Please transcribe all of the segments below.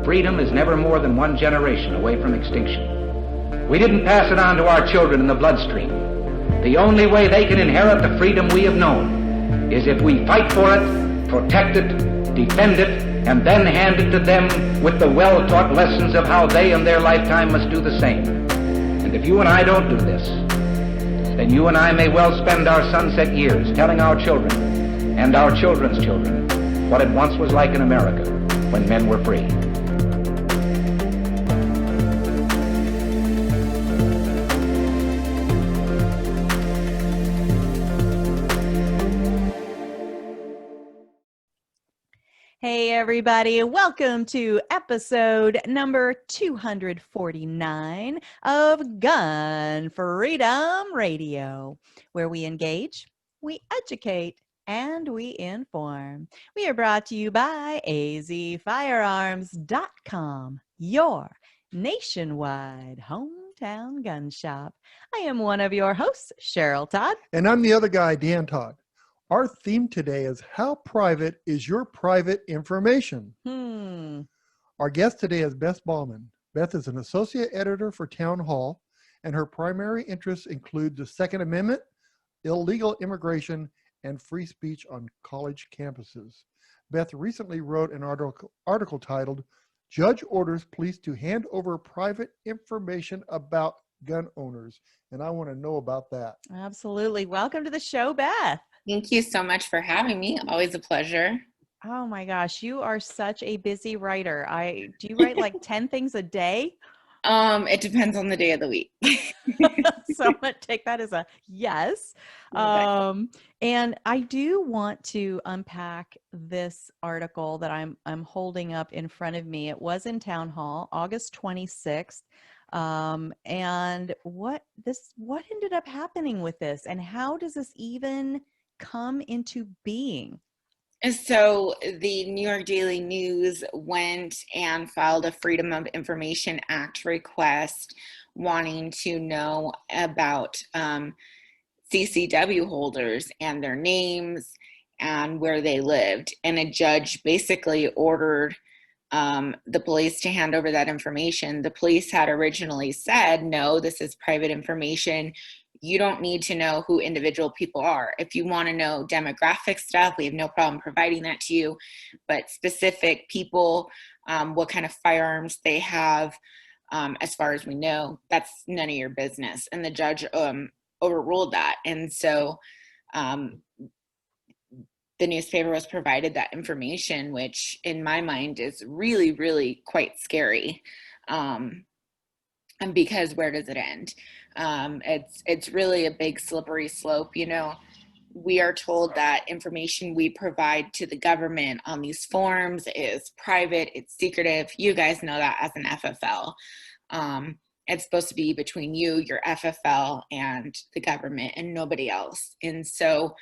freedom is never more than one generation away from extinction. We didn't pass it on to our children in the bloodstream. The only way they can inherit the freedom we have known is if we fight for it, protect it, defend it, and then hand it to them with the well-taught lessons of how they in their lifetime must do the same. And if you and I don't do this, then you and I may well spend our sunset years telling our children and our children's children what it once was like in America when men were free. Hey everybody, welcome to episode number 249 of Gun Freedom Radio, where we engage, we educate, and we inform. We are brought to you by azfirearms.com, your nationwide hometown gun shop. I am one of your hosts, Cheryl Todd. And I'm the other guy, Dan Todd. Our theme today is how private is your private information? Our guest today is Beth Baumann. Beth is an associate editor for Townhall, and her primary interests include the Second Amendment, illegal immigration, and free speech on college campuses. Beth recently wrote an article titled, "Judge Orders Police to Hand Over Private Information About Gun Owners." And I want to know about that. Absolutely. Welcome to the show, Beth. Thank you so much for having me. Always a pleasure. Oh my gosh, you are such a busy writer. Do you write like 10 things a day? It depends on the day of the week. So I'm going to take that as a yes. And I do want to unpack this article that I'm holding up in front of me. It was in Townhall, August 26th. And what ended up happening with this, and how does this even come into being? So the New York Daily News went and filed a Freedom of Information Act request wanting to know about CCW holders and their names and where they lived. And a judge basically ordered the police to hand over that information. The police had originally said, no, this is private information. You don't need to know who individual people are. If you want to know demographic stuff, we have no problem providing that to you. But specific people, what kind of firearms they have, as far as we know, that's none of your business. And the judge overruled that. And so the newspaper was provided that information, which in my mind is really, really quite scary. And because where does it end? It's really a big slippery slope. You know, we are told that information we provide to the government on these forms is private, it's secretive. You guys know that as an FFL. It's supposed to be between you, your FFL, and the government and nobody else. And so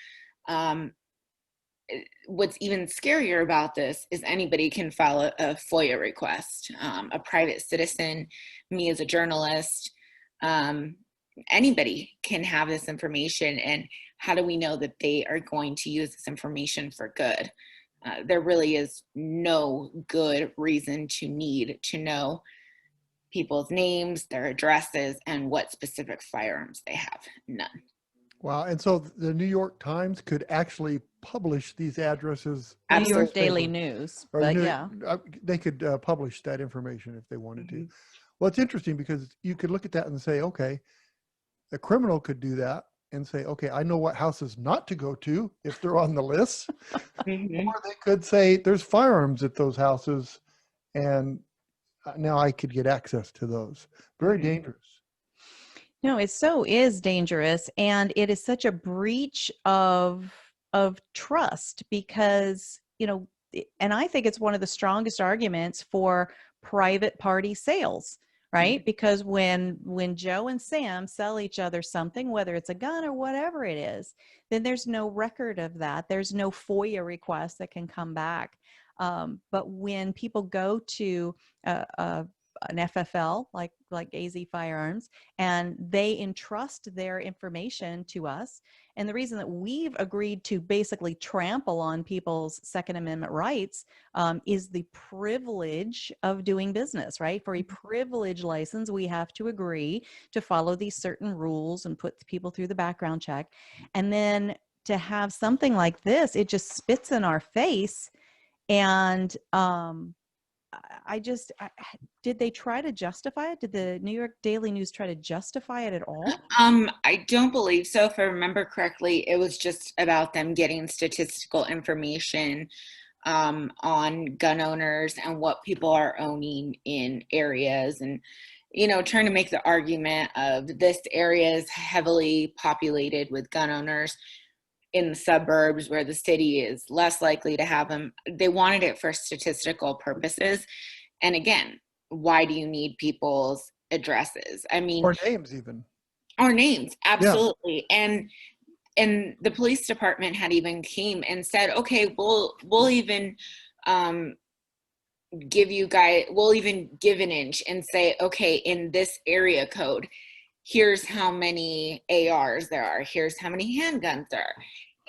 what's even scarier about this is anybody can file a FOIA request. A private citizen, me as a journalist, anybody can have this information. And how do we know that they are going to use this information for good? There really is no good reason to need to know people's names, their addresses, and what specific firearms they have. None. Wow. And so the New York Times could actually publish these addresses. New York Daily News. But yeah. They could publish that information if they wanted to. Well, it's interesting because you could look at that and say, okay, a criminal could do that and say, okay, I know what houses not to go to if they're on the list. Or they could say there's firearms at those houses and now I could get access to those. Very dangerous. No, it so is dangerous, and it is such a breach of trust because, you know, and I think it's one of the strongest arguments for private party sales, right? Because when Joe and Sam sell each other something, whether it's a gun or whatever it is, then there's no record of that. There's no FOIA request that can come back. But when people go to a an FFL, like AZ Firearms, and they entrust their information to us. And the reason that we've agreed to basically trample on people's Second Amendment rights is the privilege of doing business, right? For a privilege license, we have to agree to follow these certain rules and put people through the background check. And then to have something like this, it just spits in our face. And did they try to justify it? Did the New York Daily News try to justify it at all? I don't believe so. If I remember correctly, it was just about them getting statistical information on gun owners and what people are owning in areas, and trying to make the argument of this area is heavily populated with gun owners in the suburbs where the city is less likely to have them. They wanted it for statistical purposes. And again, why do you need people's addresses? I mean, or names even. Or names, absolutely. Yeah. And the police department had even came and said, okay, we'll even we'll even give an inch and say, okay, in this area code, here's how many ARs there are, here's how many handguns there are.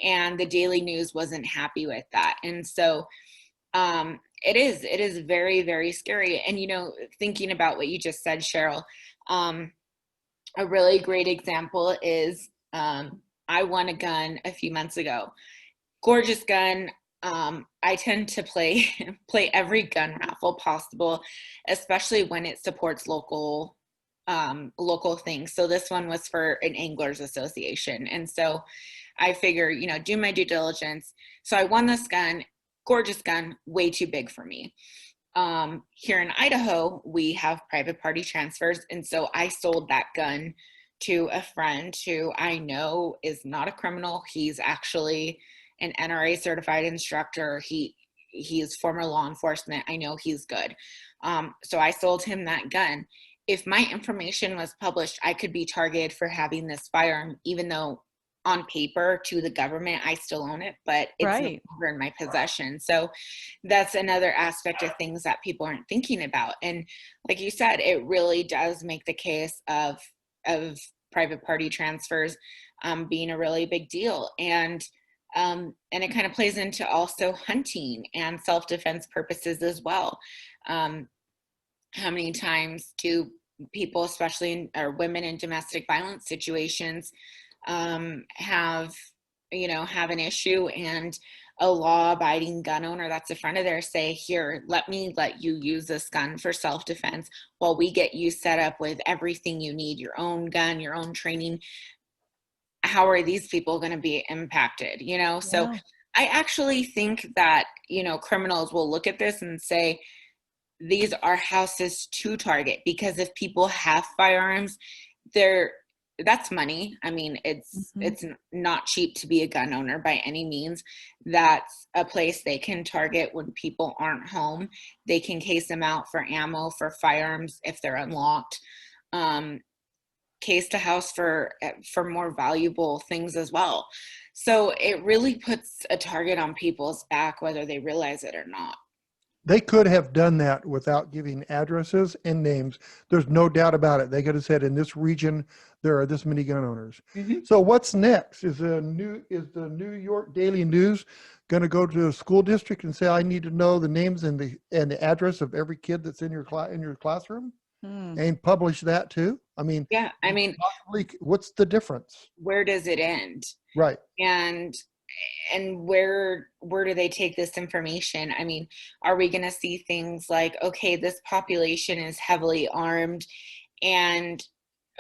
And the Daily News wasn't happy with that. And so it is very, very scary. And, thinking about what you just said, Cheryl, a really great example is I won a gun a few months ago. Gorgeous gun. I tend to play every gun raffle possible, especially when it supports local things. So this one was for an anglers association. And so I figure, do my due diligence. So I won this gun, gorgeous gun, way too big for me. Here in Idaho, we have private party transfers. And so I sold that gun to a friend who I know is not a criminal. He's actually an NRA certified instructor. He is former law enforcement. I know he's good. So I sold him that gun. If my information was published, I could be targeted for having this firearm, even though on paper to the government, I still own it, but it's no longer in my possession. So that's another aspect of things that people aren't thinking about. And like you said, it really does make the case of private party transfers being a really big deal. And it kind of plays into also hunting and self-defense purposes as well. How many times do people, especially women in domestic violence situations, have an issue, and a law-abiding gun owner that's a friend of theirs say, here, let you use this gun for self-defense while we get you set up with everything you need, your own gun, your own training. How are these people going to be impacted? So I actually think that, criminals will look at this and say, these are houses to target, because if people have firearms, that's money. I mean, it's not cheap to be a gun owner by any means. That's a place they can target when people aren't home. They can case them out for ammo, for firearms if they're unlocked. Case to house for more valuable things as well. So it really puts a target on people's back, whether they realize it or not. They could have done that without giving addresses and names. There's no doubt about it. They could have said, in this region, there are this many gun owners. Mm-hmm. So what's next? Is the New York Daily News going to go to a school district and say, I need to know the names and the address of every kid that's in your classroom? And publish that too? I mean, yeah. I mean, what's the difference? Where does it end? Right. And where do they take this information? I mean, are we going to see things like, okay, this population is heavily armed, and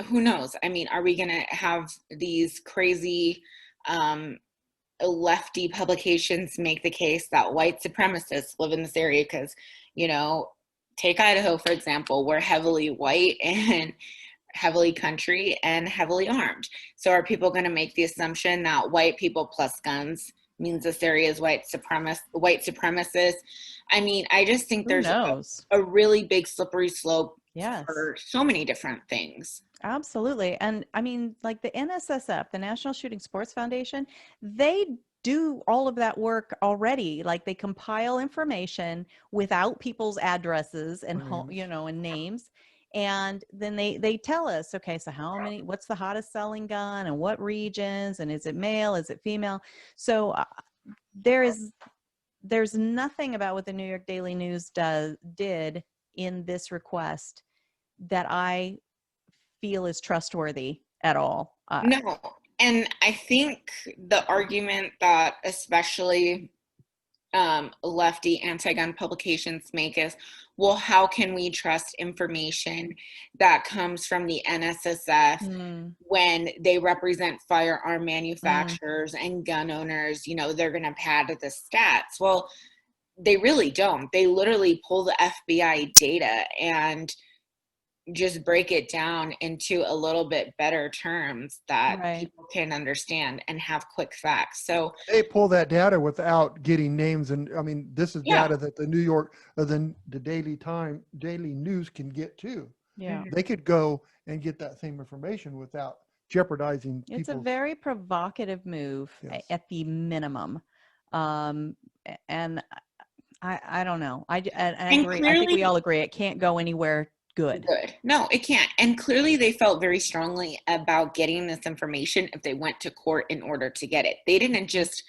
who knows? I mean, are we going to have these crazy lefty publications make the case that white supremacists live in this area? Because, take Idaho, for example, we're heavily white and heavily country and heavily armed. So are people going to make the assumption that white people plus guns means this area is white supremacist? I mean, I just think there's a really big slippery slope for so many different things. Absolutely. And I mean, like the NSSF, the National Shooting Sports Foundation, they do all of that work already. Like they compile information without people's addresses and and names. And then they tell us, okay, so what's the hottest selling gun and what regions, and is it male, is it female? So there's nothing about what the New York Daily News did in this request that I feel is trustworthy at all. No. And I think the argument that especially lefty anti-gun publications make is, well, how can we trust information that comes from the NSSF when they represent firearm manufacturers and gun owners? They're going to pad the stats. Well, they really don't. They literally pull the FBI data and just break it down into a little bit better terms that people can understand and have quick facts. So they pull that data without getting names. And I mean, this is data that the New York, the Daily News can get too. Yeah. They could go and get that same information without jeopardizing people. It's a very provocative move at the minimum. And I don't know. I agree. I think we all agree it can't go anywhere good. No, it can't. And clearly they felt very strongly about getting this information if they went to court in order to get it. They didn't just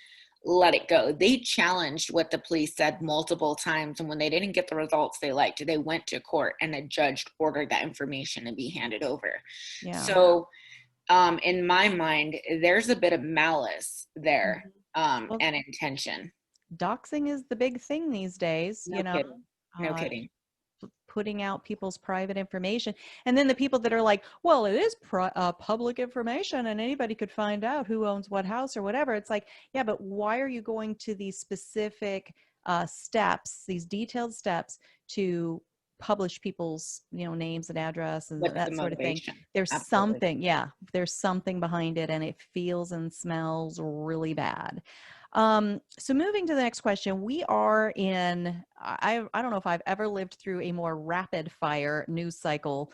let it go. They challenged what the police said multiple times. And when they didn't get the results they liked, they went to court and a judge ordered that information to be handed over. Yeah. So in my mind, there's a bit of malice there and intention. Doxing is the big thing these days. No kidding. Putting out people's private information. And then the people that are like, well, it is public information and anybody could find out who owns what house or whatever. It's like, yeah, but why are you going to these specific steps, these detailed steps to publish people's, names and address and that sort of thing? There's there's something behind it, and it feels and smells really bad. So moving to the next question, we are in, I don't know if I've ever lived through a more rapid fire news cycle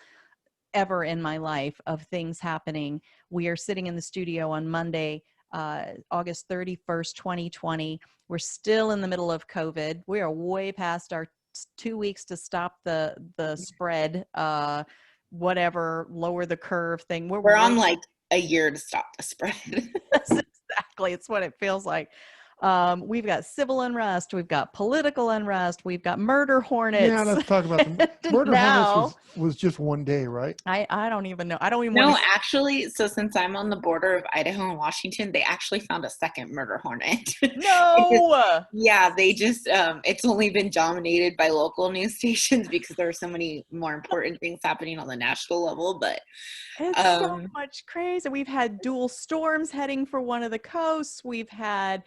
ever in my life of things happening. We are sitting in the studio on Monday, August 31st, 2020. We're still in the middle of COVID. We are way past our 2 weeks to stop the spread, whatever, lower the curve thing. We're on like a year to stop the spread. Exactly. It's what it feels like. We've got civil unrest. We've got political unrest. We've got murder hornets. Yeah, let's talk about them. Murder hornets was just one day, right? I don't even know. I don't even know. Actually, so since I'm on the border of Idaho and Washington, they actually found a second murder hornet. No! They just, it's only been dominated by local news stations because there are so many more important things happening on the national level, but it's so much crazy. We've had dual storms heading for one of the coasts. We've had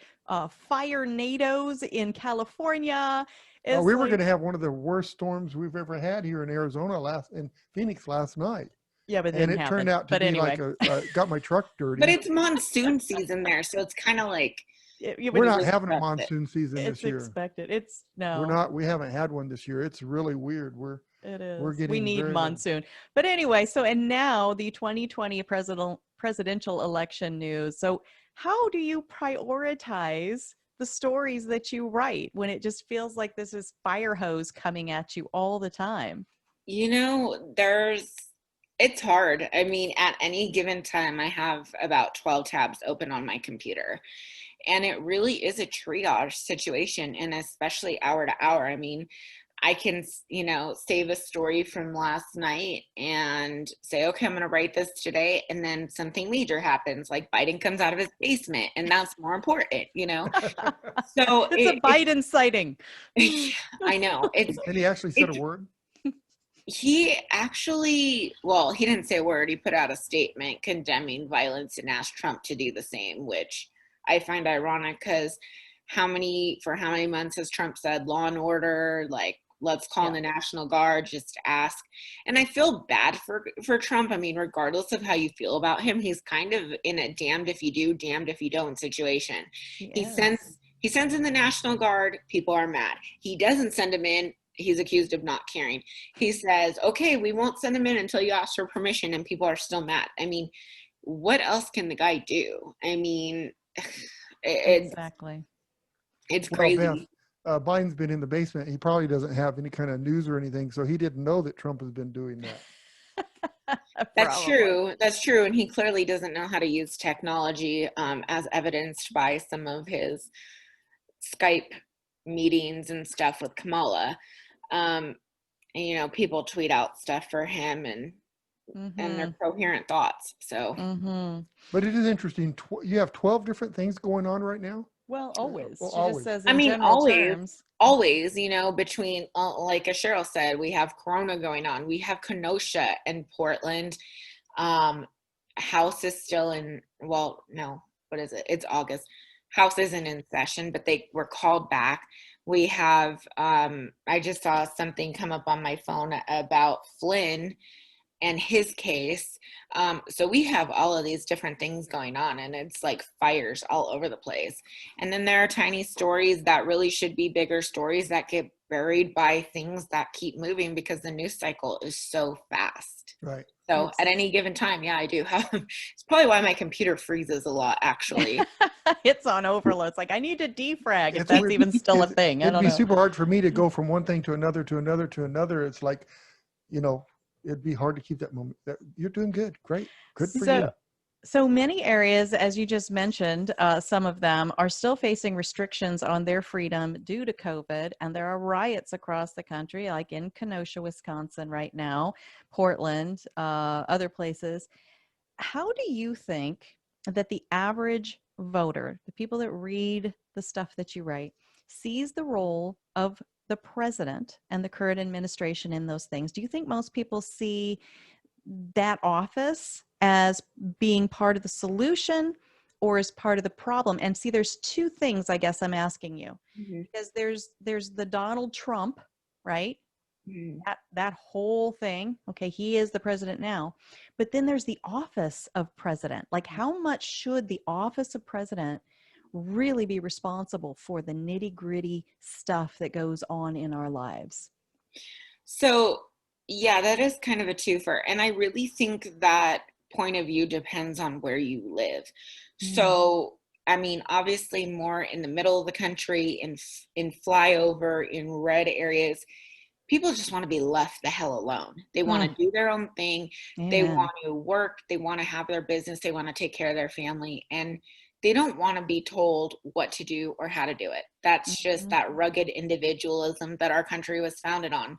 fire nados in California. We were going to have one of the worst storms we've ever had here in Arizona in Phoenix last night. Yeah, but it turned out to be like got my truck dirty. But it's monsoon season there, so it's kind of like we're not having a monsoon season this year. It's expected. We haven't had one this year. It's really weird. We need monsoon. But anyway, and now the 2020 presidential election news. So how do you prioritize the stories that you write when it just feels like this is fire hose coming at you all the time? It's hard. I mean, at any given time, I have about 12 tabs open on my computer. And it really is a triage situation, and especially hour to hour. I mean, I can, save a story from last night and say, okay, I'm going to write this today. And then something major happens, like Biden comes out of his basement, and that's more important, So it's a Biden sighting. I know. And he actually said a word? He actually, he didn't say a word. He put out a statement condemning violence and asked Trump to do the same, which I find ironic because how many months has Trump said law and order, like, let's call in the National Guard, just to ask. And I feel bad for Trump. I mean, regardless of how you feel about him, he's kind of in a damned if you do, damned if you don't situation. He sends in the National Guard, people are mad. He doesn't send him in, he's accused of not caring. He says, okay, we won't send him in until you ask for permission, and people are still mad. I mean, what else can the guy do? I mean, Exactly. It's Well, crazy. Beth, Biden's been in the basement. He probably doesn't have any kind of news or anything, so he didn't know that Trump has been doing that. That's true. That's true. And he clearly doesn't know how to use technology, as evidenced by some of his Skype meetings and stuff with Kamala. And, you know, people tweet out stuff for him and their coherent thoughts. So, but it is interesting. You have 12 different things going on right now. Well, always. Well, She always. just says I in mean, general terms. always, you know, between, like as Cheryl said, we have Corona going on. We have Kenosha and Portland. House is still in, well, no, what is it? It's August. House isn't in session, but they were called back. We have, I just saw something come up on my phone about Flynn and his case. So we have all of these different things going on, and it's like fires all over the place. And then there are tiny stories that really should be bigger stories that get buried by things that keep moving because the news cycle is so fast. Right. So at any given time, yeah, I do have, it's probably why my computer freezes a lot, actually. It's on overload. It's like, I need to defrag if that's even still a thing. It'd be super hard for me to go from one thing to another, to another, to another. It's like, you know, it'd be hard to keep that moment. You're doing good. Great. Good for you. So many areas, as you just mentioned, some of them are still facing restrictions on their freedom due to COVID. And there are riots across the country, like in Kenosha, Wisconsin right now, Portland, other places. How do you think that the average voter, the people that read the stuff that you write, sees the role of the president and the current administration in those things? Do you think most people see that office as being part of the solution or as part of the problem? And see, there's two things I guess I'm asking you, because there's the Donald Trump, right? That whole thing. Okay, he is the president now, but then there's the office of president. Like, how much should the office of president really be responsible for the nitty-gritty stuff that goes on in our lives? So yeah, that is kind of a twofer. And I really think that point of view depends on where you live. So, I mean, obviously more in the middle of the country, in flyover, in red areas, people just want to be left the hell alone. They want to do their own thing. Amen. They want to work. They want to have their business. They want to take care of their family. And they don't want to be told what to do or how to do it. That's just that rugged individualism that our country was founded on.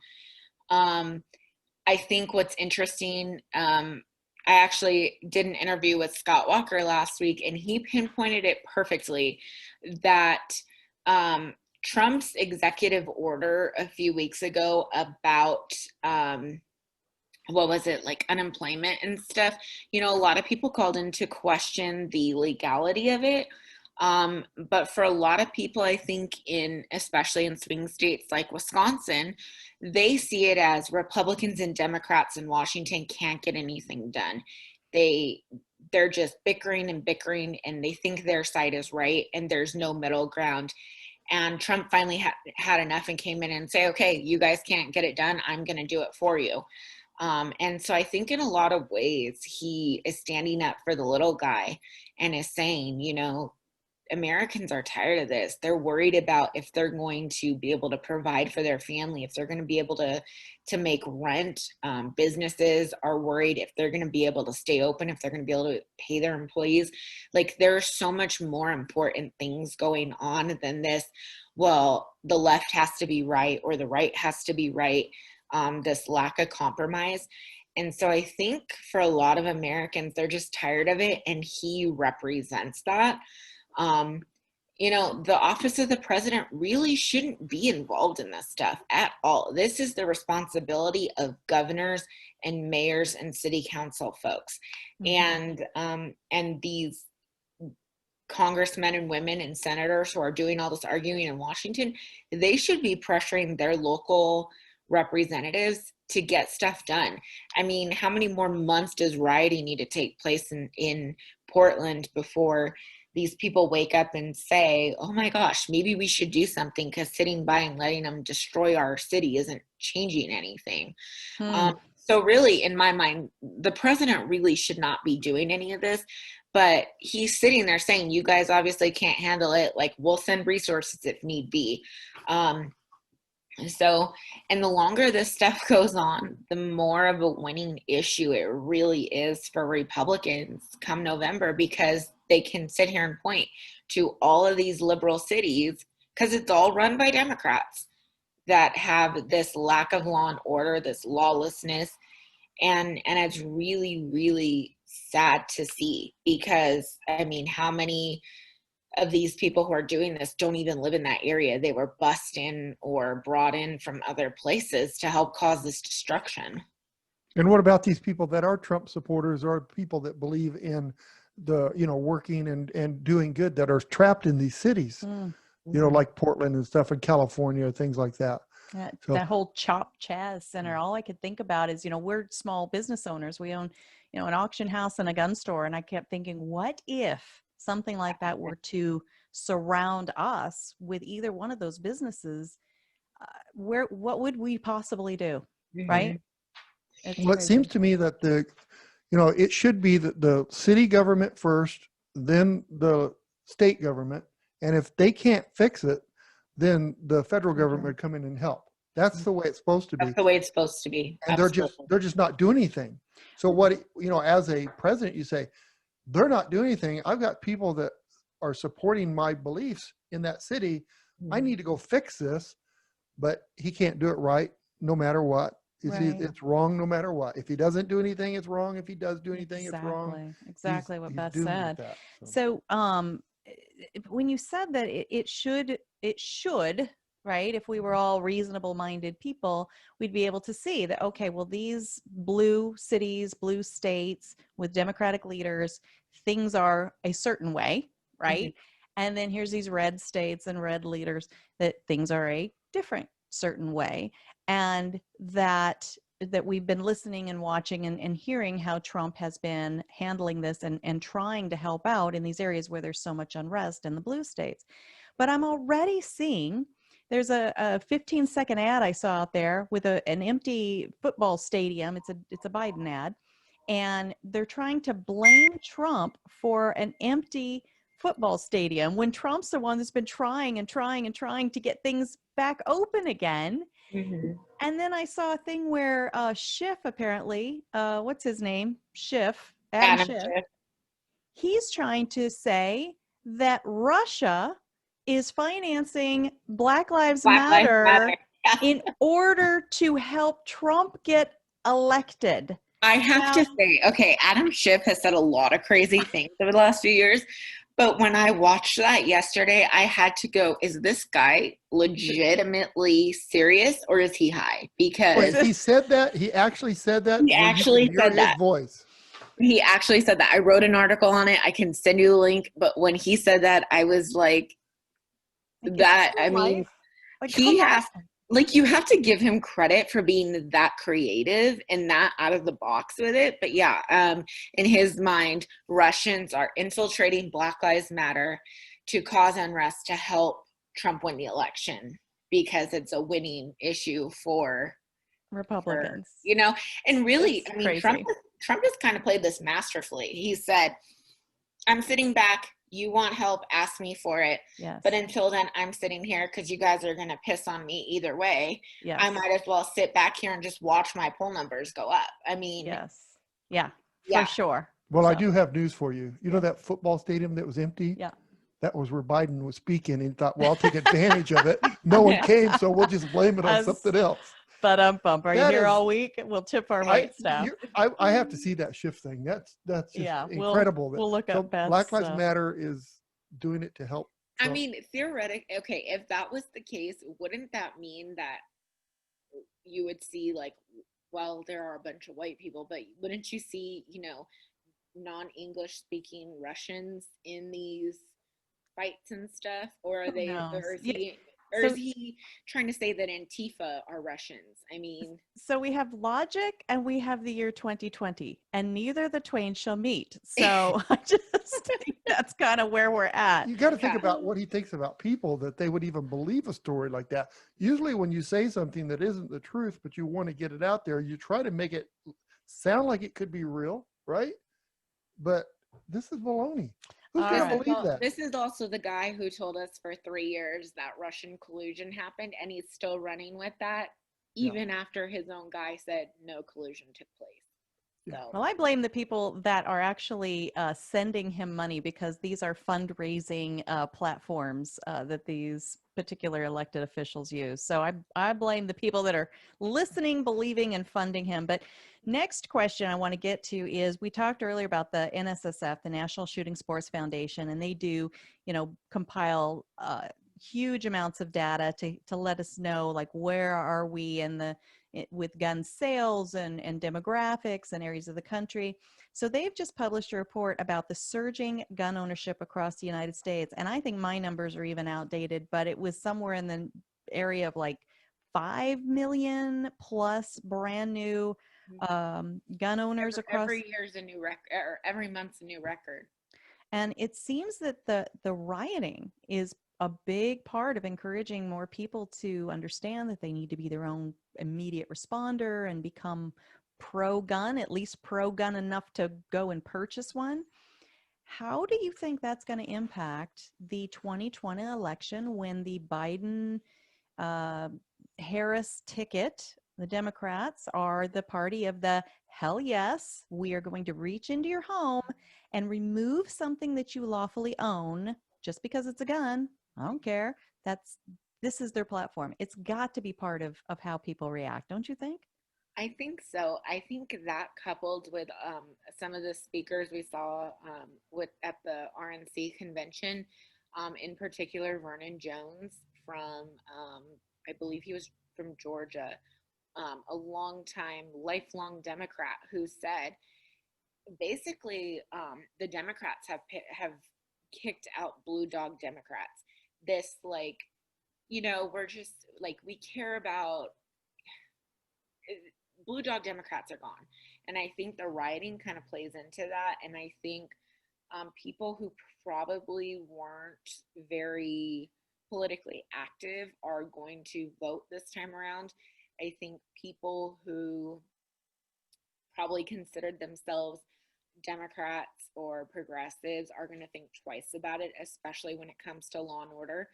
I think what's interesting, I actually did an interview with Scott Walker last week, and he pinpointed it perfectly that Trump's executive order a few weeks ago about, what was it, like unemployment and stuff, you know, a lot of people called in to question the legality of it. But for a lot of people, I think especially in swing states like Wisconsin, they see it as Republicans and Democrats in Washington can't get anything done. They're just bickering, and they think their side is right, and there's no middle ground. And Trump finally had enough and came in and say, okay, you guys can't get it done. I'm going to do it for you. And so I think in a lot of ways, he is standing up for the little guy and is saying, you know, Americans are tired of this. They're worried about if they're going to be able to provide for their family, if they're going to be able to make rent. Businesses are worried if they're going to be able to stay open, if they're going to be able to pay their employees. Like, there are so much more important things going on than this. Well, the left has to be right or the right has to be right. This lack of compromise. And so I think for a lot of Americans, they're just tired of it. And he represents that. You know, the office of the president really shouldn't be involved in this stuff at all. This is the responsibility of governors and mayors and city council folks. And these congressmen and women and senators who are doing all this arguing in Washington, they should be pressuring their local representatives to get stuff done. I mean, how many more months does rioting need to take place in Portland before these people wake up and say, oh my gosh, maybe we should do something, because sitting by and letting them destroy our city isn't changing anything. So really, in my mind, the president really should not be doing any of this. But he's sitting there saying, you guys obviously can't handle it. Like, we'll send resources if need be. So, and the longer this stuff goes on, the more of a winning issue it really is for Republicans come November, because they can sit here and point to all of these liberal cities, because it's all run by Democrats, that have this lack of law and order, this lawlessness. And it's really, really sad to see, because, I mean, how many of these people who are doing this don't even live in that area? They were bussed in or brought in from other places to help cause this destruction. And what about these people that are Trump supporters, or people that believe in the, working and doing good, that are trapped in these cities, like Portland and stuff, in California, things like that? That whole Chop Chaz Center, all I could think about is, we're small business owners. We own, an auction house and a gun store. And I kept thinking, what if something like that were to surround us with either one of those businesses? What would we possibly do? Right? Well, it seems to me that it should be the city government first, then the state government. And if they can't fix it, then the federal government would come in and help. That's the way it's supposed to be. That's the way it's supposed to be. And they're just not doing anything. So what, as a president, you say, they're not doing anything. I've got people that are supporting my beliefs in that city. I need to go fix this, but he can't do it right no matter what. It's wrong no matter what. If he doesn't do anything, it's wrong. If he does do anything, it's wrong. Exactly what Beth said. So when you said that it should, right, if we were all reasonable minded people, we'd be able to see that, okay, well, these blue cities, blue states with Democratic leaders, things are a certain way, right? And then here's these red states and red leaders that things are a different certain way. And that we've been listening and watching and hearing how Trump has been handling this and trying to help out in these areas where there's so much unrest in the blue states. But I'm already seeing, there's a 15-second ad I saw out there with an empty football stadium. It's a Biden ad. And they're trying to blame Trump for an empty football stadium when Trump's the one that's been trying to get things back open again. And then I saw a thing where Schiff, apparently, what's his name? Adam Schiff. He's trying to say that Russia is financing Black Lives Matter in order to help Trump get elected. I have to say, okay, Adam Schiff has said a lot of crazy things over the last few years. But when I watched that yesterday, I had to go, is this guy legitimately serious, or is he high? Because he said that. He actually said that. He actually said that. Voice. He actually said that. I wrote an article on it. I can send you the link. But when he said that, I was like, that. I mean, he has. Like, you have to give him credit for being that creative and that out of the box with it. But yeah, in his mind, Russians are infiltrating Black Lives Matter to cause unrest to help Trump win the election because it's a winning issue for Republicans. And really, It's I mean, crazy. Trump has kind of played this masterfully. He said, I'm sitting back. You want help, ask me for it. Yes. But until then, I'm sitting here because you guys are going to piss on me either way. Yes. I might as well sit back here and just watch my poll numbers go up. I mean, Yes. Yeah, Yeah. for sure. Well, I So- do have news for you. You know that football stadium that was empty? Yeah. That was where Biden was speaking, and he thought, well, I'll take advantage of it. No one came, so we'll just blame it on As- something else. But bump. Are you That here is- all week? We'll tip our wait staff. I have to see that shift thing. That's just incredible. We'll look So up Beth's, Black Lives Matter is doing it to help Trump. I mean, theoretically, okay, if that was the case, wouldn't that mean that you would see, like, well, there are a bunch of white people, but wouldn't you see, non-English speaking Russians in these fights and stuff? Or are they, knows? or is Yeah. he, or is he trying to say that Antifa are Russians? I mean, So we have logic and we have the year 2020, and neither the twain shall meet. So I just think that's kind of where we're at. You got to think about what he thinks about people, that they would even believe a story like that. Usually when you say something that isn't the truth, but you want to get it out there, you try to make it sound like it could be real, right? But This is baloney. Who's going to believe that? This is also the guy who told us for 3 years that Russian collusion happened, and he's still running with that, even after his own guy said no collusion took place. So. Well, I blame the people that are actually sending him money, because these are fundraising platforms that these particular elected officials use. So I blame the people that are listening, believing, and funding him. But next question I want to get to is, we talked earlier about the NSSF, the National Shooting Sports Foundation, and they do, compile huge amounts of data to let us know, like, where are we with gun sales and demographics and areas of the country. So they've just published a report about the surging gun ownership across the United States. And I think my numbers are even outdated, but it was somewhere in the area of like 5 million plus brand new gun owners across. Every year's a new record, or every month's a new record. And it seems that the rioting is a big part of encouraging more people to understand that they need to be their own immediate responder and become pro-gun, at least pro-gun enough to go and purchase one. How do you think that's going to impact the 2020 election, when the Biden Harris ticket, the Democrats are the party of the hell yes, we are going to reach into your home and remove something that you lawfully own just because it's a gun? I don't care. This is their platform. It's got to be part of how people react, don't you think? I think so. I think that, coupled with some of the speakers we saw at the RNC convention, in particular Vernon Jones from, I believe he was from Georgia, a lifelong Democrat, who said basically the Democrats have kicked out blue dog Democrats. This, like, we're just like, we care about blue dog Democrats are gone. And I think the rioting kind of plays into that. And I think people who probably weren't very politically active are going to vote this time around. I think people who probably considered themselves Democrats or progressives are going to think twice about it, especially when it comes to law and order.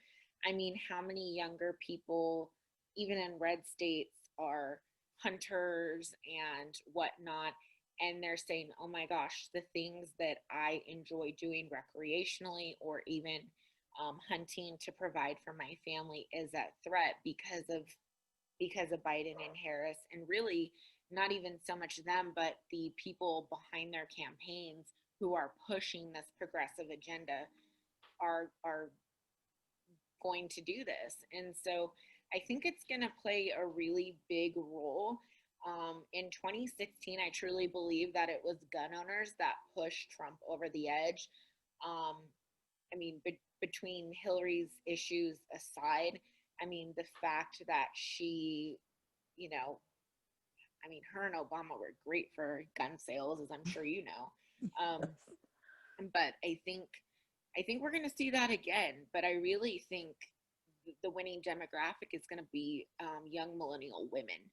I mean, how many younger people, even in red states, are hunters and whatnot, and they're saying, oh my gosh, the things that I enjoy doing recreationally, or even hunting to provide for my family, is at threat because of Biden and Harris. And really, not even so much them, but the people behind their campaigns who are pushing this progressive agenda are going to do this. And so I think it's going to play a really big role. In 2016, I truly believe that it was gun owners that pushed Trump over the edge. I mean, between Hillary's issues aside, I mean, the fact that she, her and Obama were great for gun sales, as I'm sure you know. But I think we're going to see that again. But I really think the winning demographic is going to be young millennial women.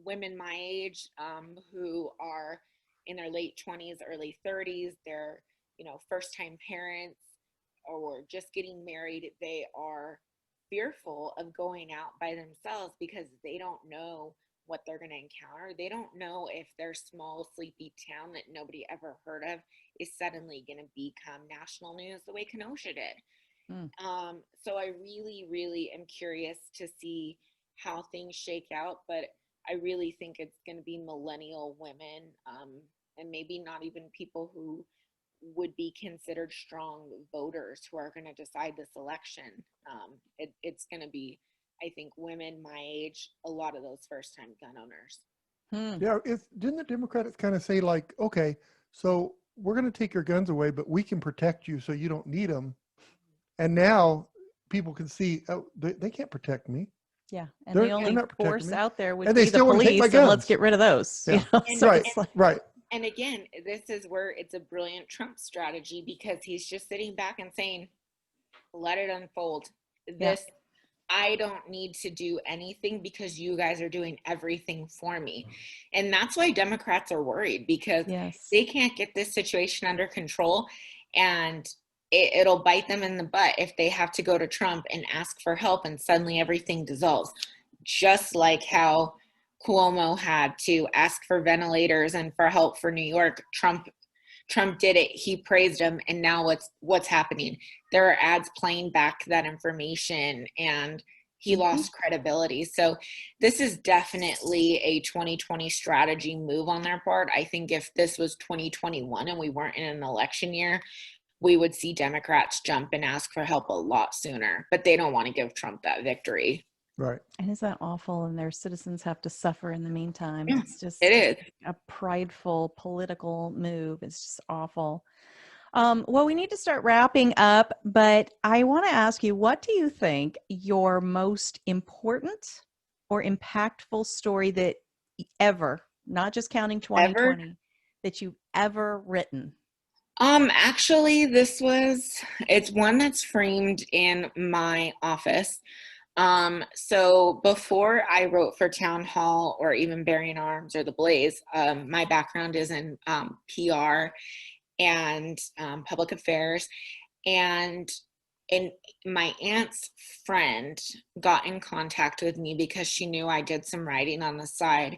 Women my age, who are in their late 20s, early 30s. They're, first-time parents or just getting married. They are fearful of going out by themselves because they don't know what they're going to encounter. They don't know if their small, sleepy town that nobody ever heard of is suddenly going to become national news the way Kenosha did. So I really, really am curious to see how things shake out, but I really think it's going to be millennial women, and maybe not even people who would be considered strong voters who are going to decide this election. It's going to be, I think, women my age, a lot of those first-time gun owners. Yeah, didn't the Democrats kind of say, like, okay, so we're going to take your guns away, but we can protect you so you don't need them. And now people can see, oh, they can't protect me. Yeah, and the only force out there would be the police, and let's get rid of those. Yeah. Right. And again, this is where it's a brilliant Trump strategy, because he's just sitting back and saying, let it unfold. I don't need to do anything because you guys are doing everything for me. And that's why Democrats are worried, because Yes. they can't get this situation under control, and it'll bite them in the butt if they have to go to Trump and ask for help and suddenly everything dissolves. Just like how Cuomo had to ask for ventilators and for help for New York. Trump did it. He praised him. And now what's happening? There are ads playing back that information, and he lost credibility. So this is definitely a 2020 strategy move on their part. I think if this was 2021 and we weren't in an election year, we would see Democrats jump and ask for help a lot sooner, but they don't want to give Trump that victory. Right. And isn't that awful? And their citizens have to suffer in the meantime. Yeah, It's just it is a prideful political move. It's just awful. Well, we need to start wrapping up, but I want to ask you, what do you think your most important or impactful story that ever, not just counting 2020, that you've ever written? Actually, it's one that's framed in my office. So before I wrote for Townhall or even Bearing Arms or The Blaze, my background is in PR and public affairs. And my aunt's friend got in contact with me because she knew I did some writing on the side,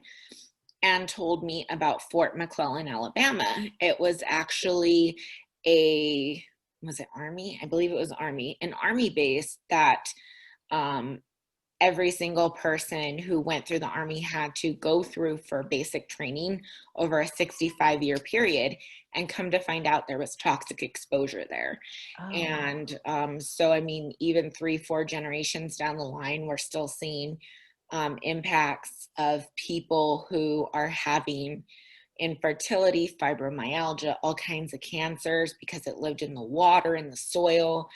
and told me about Fort McClellan, Alabama. It was actually was it Army? I believe it was Army, an Army base that every single person who went through the Army had to go through for basic training over a 65-year period, and come to find out there was toxic exposure there. Oh. And so, I mean, even 3-4 generations down the line, we're still seeing impacts of people who are having infertility, fibromyalgia, all kinds of cancers because it lived in the water, in the soil.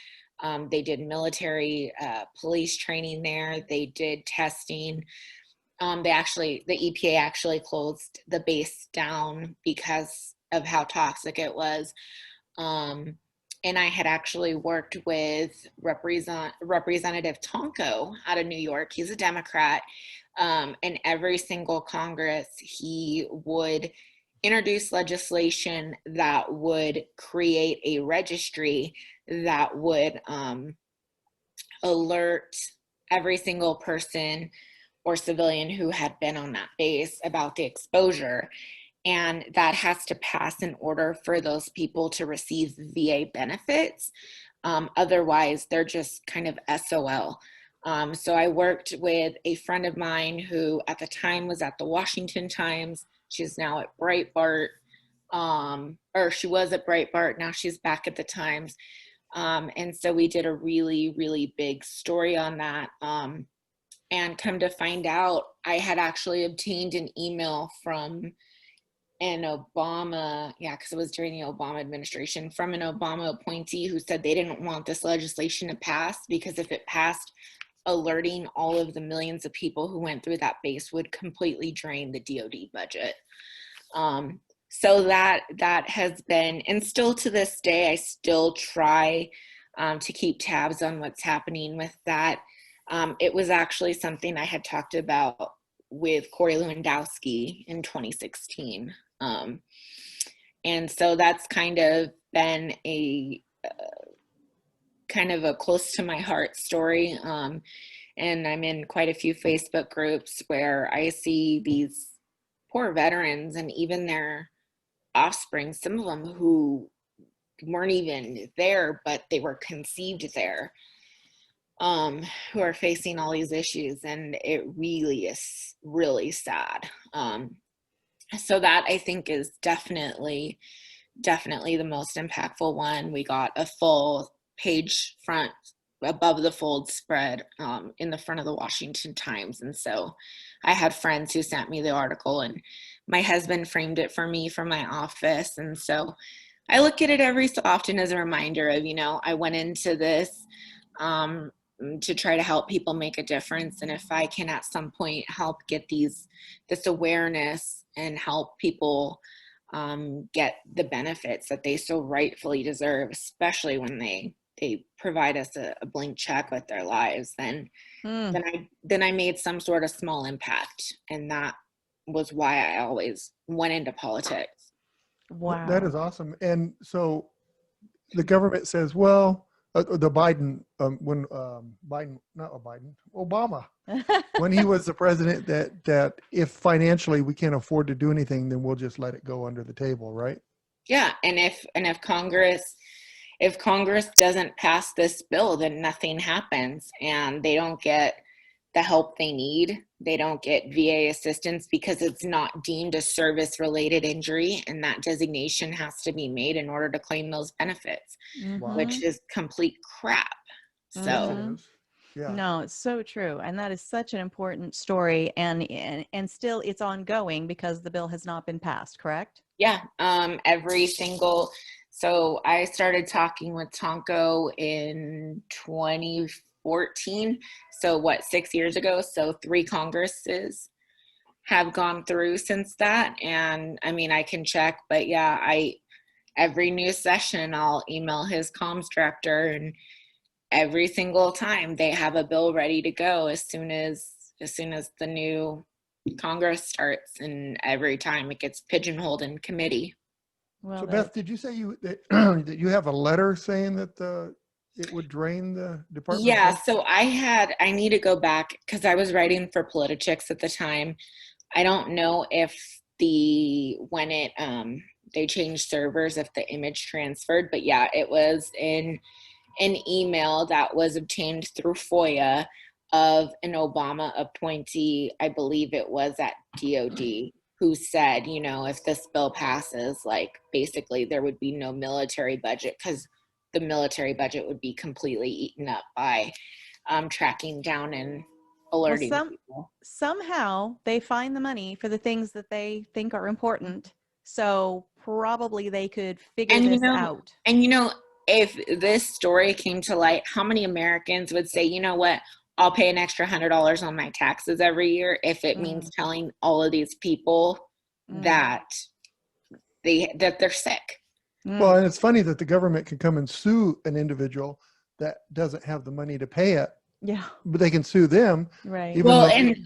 They did military police training there. They did testing. The EPA actually closed the base down because of how toxic it was. And I had actually worked with Representative Tonko out of New York. He's a Democrat. And every single Congress, he would introduce legislation that would create a registry that would alert every single person or civilian who had been on that base about the exposure. And that has to pass in order for those people to receive VA benefits. Otherwise, they're just kind of SOL. So I worked with a friend of mine who at the time was at the Washington Times. She's now at Breitbart, or she was at Breitbart. Now she's back at the Times. And so we did a really, really big story on that. And come to find out, I had actually obtained an email from an Obama, because it was during the Obama administration, from an Obama appointee who said they didn't want this legislation to pass because if it passed, alerting all of the millions of people who went through that base would completely drain the DoD budget. So that has been, and still to this day, I still try to keep tabs on what's happening with that. It was actually something I had talked about with Corey Lewandowski in 2016. And so that's kind of been a kind of a close to my heart story. And I'm in quite a few Facebook groups where I see these poor veterans and even their offspring, some of them who weren't even there, but they were conceived there, who are facing all these issues. And it really is really sad. So that I think is definitely the most impactful one. We got a full page front above the fold spread in the front of the Washington Times. And so I had friends who sent me the article, and my husband framed it for me from my office. And so I look at it every so often as a reminder of, I went into this to try to help people make a difference. And if I can at some point help get this awareness and help people get the benefits that they so rightfully deserve, especially when they they provide us a blank check with their lives, then I made some sort of small impact. And that was why I always went into politics. Wow. That is awesome. And so the government says, well, the Biden, Obama, when he was the president, that if financially we can't afford to do anything, then we'll just let it go under the table, right? Yeah. And if Congress doesn't pass this bill, then nothing happens, and they don't get the help they need. They don't get VA assistance because it's not deemed a service-related injury, and that designation has to be made in order to claim those benefits, which is complete crap. So, yeah. No, it's so true, and that is such an important story, and still it's ongoing because the bill has not been passed. Correct? Yeah. So I started talking with Tonko in 2014. So 6 years ago? So 3 Congresses have gone through since that. And I mean, I can check, but yeah, every new session, I'll email his comms director, and every single time they have a bill ready to go as soon as the new Congress starts, and every time it gets pigeonholed in committee. Well, so Beth, did you say that you have a letter saying that it would drain the department? Yeah, so I need to go back because I was writing for Politichicks at the time. I don't know if when they changed servers, if the image transferred, but yeah, it was in an email that was obtained through FOIA of an Obama appointee, I believe it was at DOD, who said, if this bill passes, like basically there would be no military budget because the military budget would be completely eaten up by tracking down and alerting people. Somehow they find the money for the things that they think are important. So probably they could figure this out. And if this story came to light, how many Americans would say, you know what, I'll pay an extra $100 on my taxes every year if it means telling all of these people that they're sick. Well, and it's funny that the government can come and sue an individual that doesn't have the money to pay it. Yeah. But they can sue them. Right. Well, and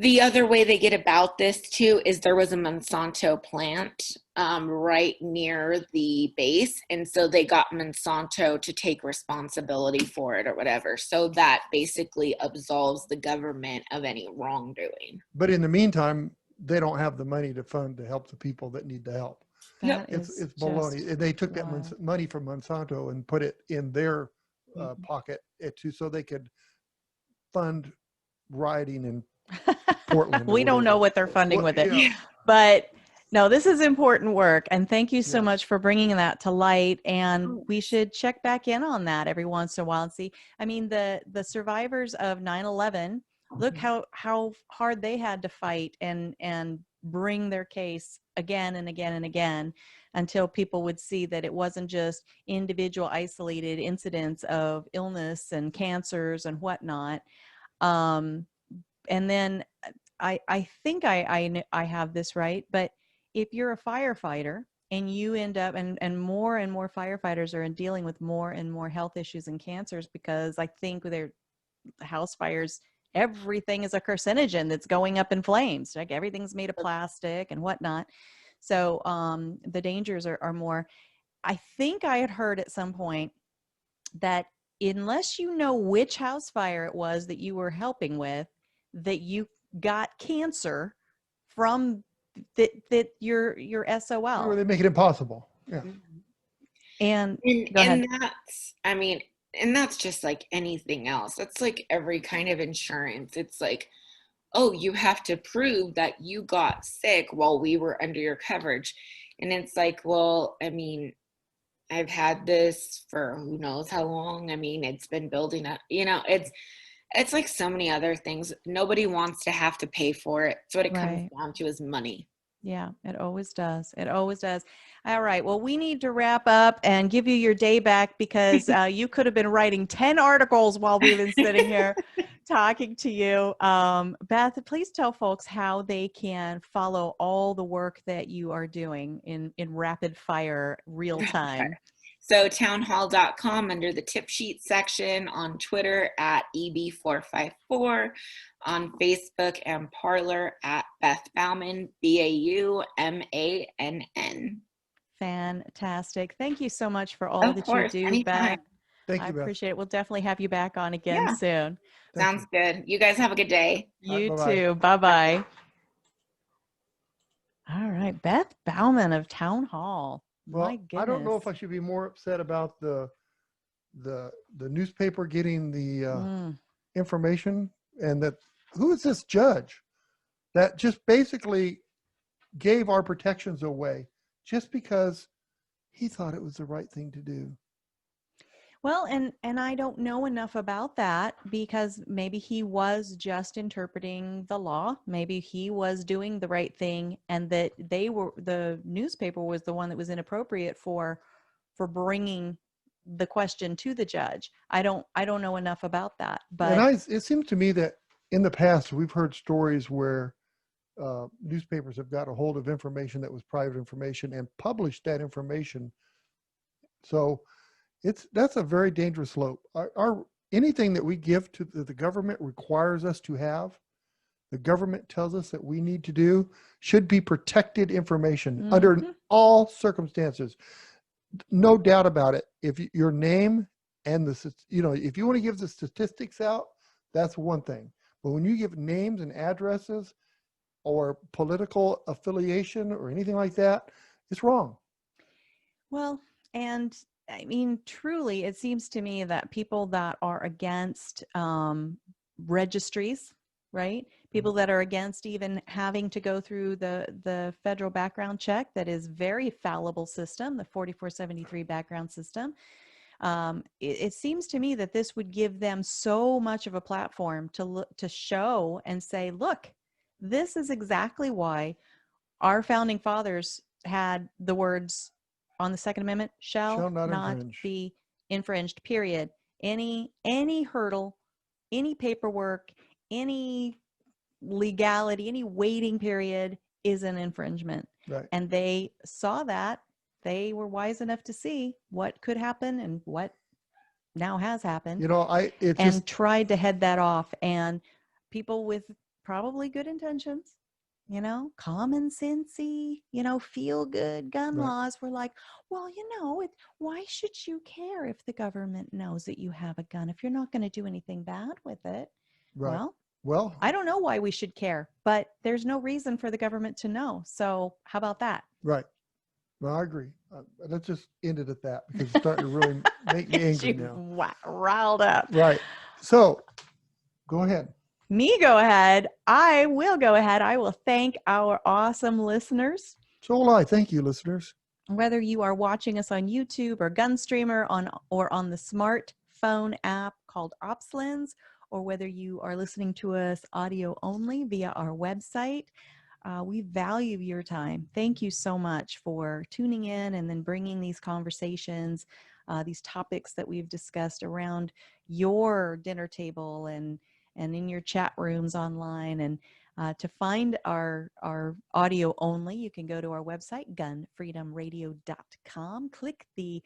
the other way they get about this too is there was a Monsanto plant right near the base, and so they got Monsanto to take responsibility for it or whatever. So that basically absolves the government of any wrongdoing. But in the meantime, they don't have the money to fund to help the people that need the help. It's baloney. They took that money from Monsanto and put it in their pocket so they could fund rioting in Portland. We don't know what they're funding with it, but no, this is important work. And thank you so much for bringing that to light. And we should check back in on that every once in a while and see. I mean, the survivors of 9/11, look how hard they had to fight and bring their case again and again and again until people would see that it wasn't just individual isolated incidents of illness and cancers and whatnot. And then I think I have this right, but if you're a firefighter and you end up, and more firefighters are dealing with more and more health issues and cancers, because I think their house fires, everything is a carcinogen that's going up in flames. Like everything's made of plastic and whatnot. So the dangers are more. I think I had heard at some point that unless you know which house fire it was that you were helping with, that you got cancer from your SOL. Or they make it impossible. Yeah. And that's, I mean, and that's just like anything else. That's like every kind of insurance. It's like, oh, you have to prove that you got sick while we were under your coverage. And it's like, well, I mean, I've had this for who knows how long. I mean, it's been building up, it's like so many other things. Nobody wants to have to pay for it. So what it comes down to is money. Yeah, it always does. It always does. All right. Well, we need to wrap up and give you your day back because you could have been writing 10 articles while we've been sitting here talking to you. Beth, please tell folks how they can follow all the work that you are doing in rapid fire real time. So townhall.com under the tip sheet section, on Twitter at EB454, on Facebook and Parler at Beth Baumann, BAUMANN. Fantastic. Thank you so much for all Of that course, you do, anytime. Beth. Thank I you, Beth. appreciate it. We'll definitely have you back on again soon. Thank Sounds good. You guys have a good day. You All right, bye-bye. too. Bye-bye. All right. Beth Baumann of Townhall. Well, My goodness. I don't know if I should be more upset about the newspaper getting the information, and that who is this judge that just basically gave our protections away just because he thought it was the right thing to do. Well, and I don't know enough about that, because maybe he was just interpreting the law. Maybe he was doing the right thing, and that the newspaper was the one that was inappropriate for bringing the question to the judge. I don't know enough about that, but It seems to me that in the past we've heard stories where newspapers have got a hold of information that was private information and published that information. So that's a very dangerous slope. Anything that we give to the government requires us to have, the government tells us that we need to do, should be protected information under all circumstances. No doubt about it. If your name and if you want to give the statistics out, that's one thing. But when you give names and addresses or political affiliation or anything like that, it's wrong. well, and I mean, truly, it seems to me that people that are against registries, right? People that are against even having to go through the federal background check, that is very fallible system, the 4473 background system. It seems to me that this would give them so much of a platform to show and say, look, this is exactly why our founding fathers had the words on the Second Amendment, shall not be infringed, period. Any hurdle, any paperwork, any legality, any waiting period is an infringement. Right. And they saw that. They were wise enough to see what could happen and what now has happened. Tried to head that off. And people with probably good intentions, common sensey, feel good gun laws were like, well, why should you care if the government knows that you have a gun if you're not going to do anything bad with it? Right. Well, I don't know why we should care, but there's no reason for the government to know. So how about that? Right. Well, I agree. Let's just end it at that, because it's starting to really make me angry now. Riled up. Right. So go ahead. Me go ahead. I will go ahead. I will thank our awesome listeners. So will I. Thank you, listeners. Whether you are watching us on YouTube or GunStreamer or on the smartphone app called OpsLens, or whether you are listening to us audio only via our website, we value your time. Thank you so much for tuning in and then bringing these conversations, these topics that we've discussed around your dinner table and in your chat rooms online. And to find our audio only, you can go to our website, GunFreedomRadio.com, click the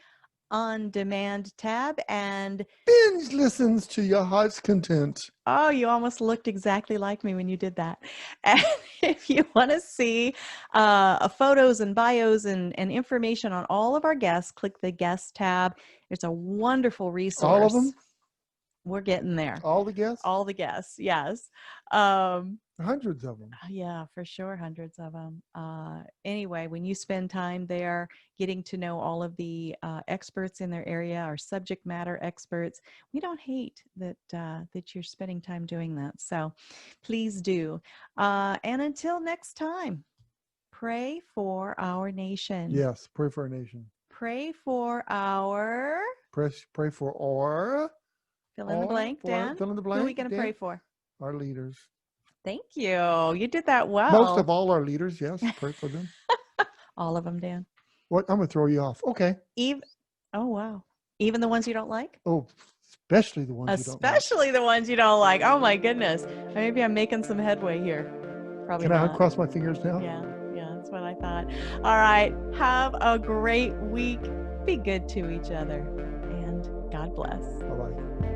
On Demand tab, and binge listens to your heart's content. Oh, you almost looked exactly like me when you did that. And if you want to see photos and bios and information on all of our guests, click the guest tab. It's a wonderful resource. All of them? We're getting there. All the guests? All the guests, yes. Hundreds of them. Yeah, for sure. Hundreds of them. Anyway, when you spend time there getting to know all of the experts in their area, our subject matter experts, we don't hate that you're spending time doing that. So please do. And until next time, pray for our nation. Yes, pray for our nation. Pray for our... Pray for our... Fill in the blank, Dan. Fill in the blank. Who are we going to pray for? Our leaders. Thank you. You did that well. Most of all our leaders, yes. Pray for them. All of them, Dan. What? I'm going to throw you off. Okay. Oh, wow. Even the ones you don't like? Oh, especially the ones you don't like. Especially the ones you don't like. Oh, my goodness. Maybe I'm making some headway here. Probably Can not. I cross my fingers now? Yeah. That's what I thought. All right. Have a great week. Be good to each other. And God bless. Bye-bye.